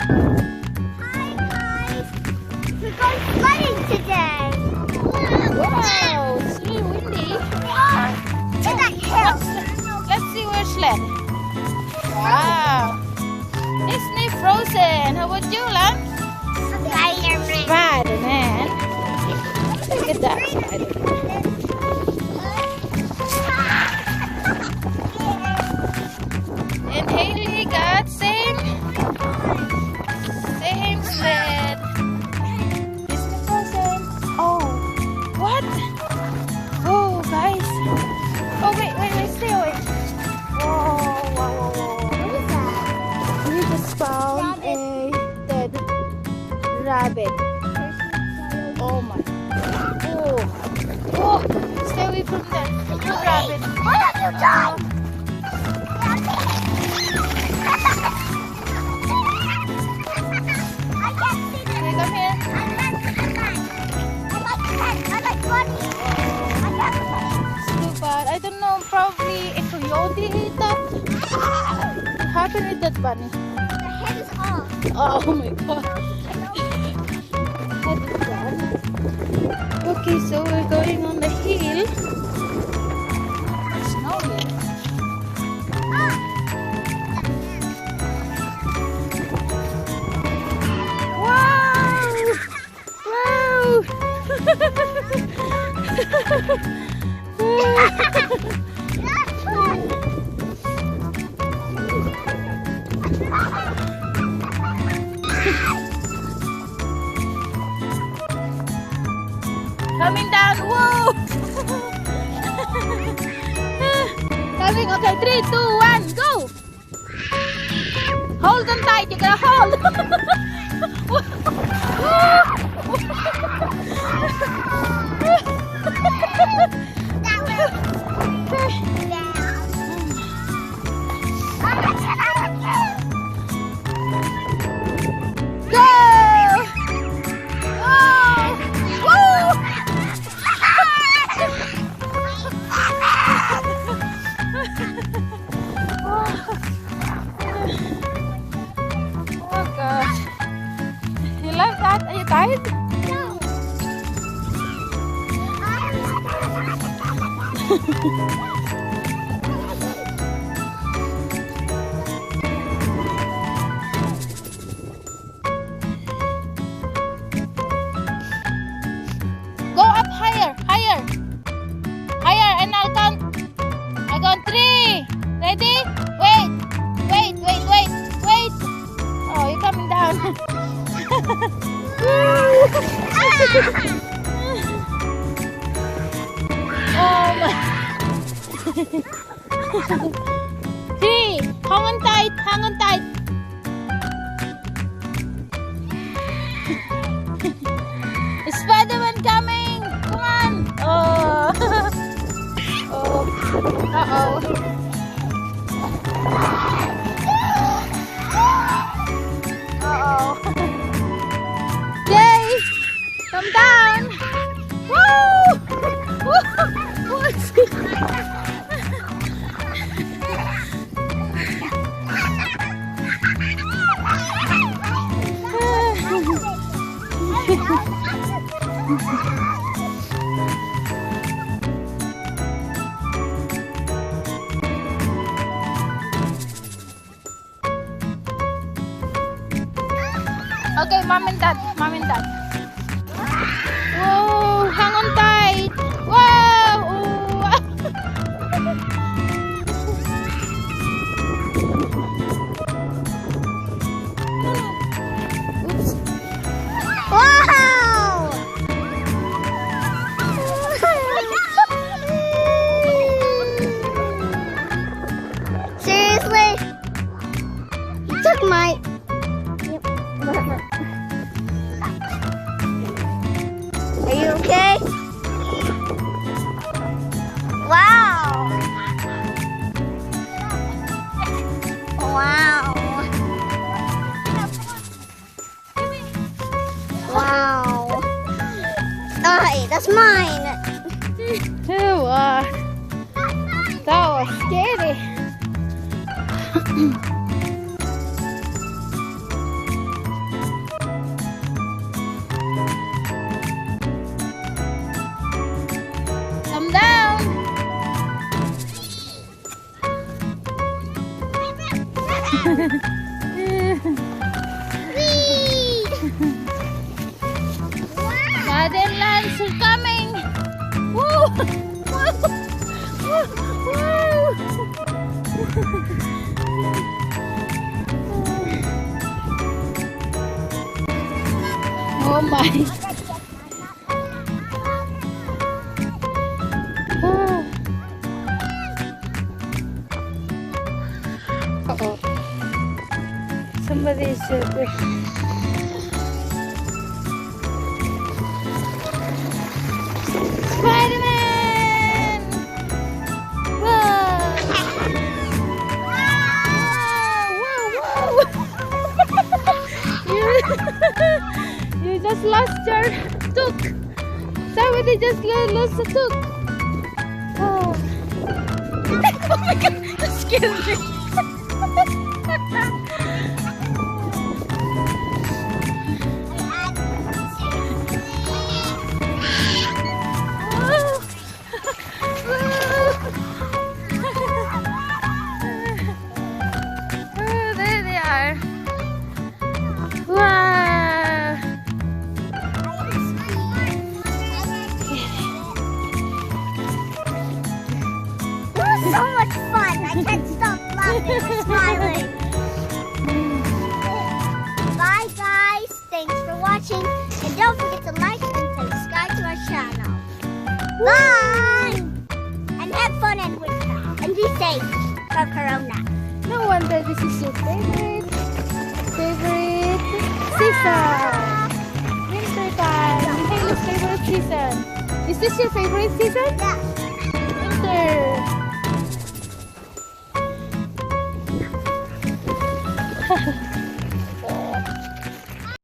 Hi guys! We're going sledding today! Wow, it's really windy. To that hill! Let's see where sled. Wow. Disney Frozen. How about you, Lan? Spiderman! Spiderman. Look at that Spiderman. And Haley got same sled. Disney Frozen. Oh, what? Oh, guys. Oh, wait, stay away. Whoa. What is that? We just found a dead rabbit. Oh my. Oh, stay away from that. Good rabbit. What have you done? I can't see Can them. you come here? I like bunny. I can't It's too bad. I don't know. Probably a coyote ate that. What happened with that bunny? The head is off. Oh my god. Head is gone. Okay, so we're going on the hill. It's snowing. Coming down, whoa! Coming, okay, 3, 2, 1, go! Hold on tight, you gotta hold! Go! Oh gosh. You love that? Are you tired? Go up higher, and I'll count. I count 3. Ready? Wait. Oh, you're coming down. Oh my. 3. Hang on tight. Spiderman coming. Come on. Oh. Oh. Uh-oh. Yay! Come down! Woo! What's it? Okay, mom and dad. Whoa, hang on tight. Wow. Oops. Wow! Seriously? You took my... Are you okay? Wow! Wow! Wow! Ay, that's mine! That was scary. Sudden lands are coming. Woo! Oh my. Uh-oh. Somebody is Spiderman! Whoa! You just lost your took. Somebody just lost the took. Oh. Oh my god, that scared me. So much fun. I can't stop laughing and smiling. Bye guys. Thanks for watching. And don't forget to like and subscribe to our channel. Bye. And have fun and and be safe from Corona. No wonder this is your favorite season. Winter time. Haley's favorite season. Is this your favorite season? Yeah. Winter.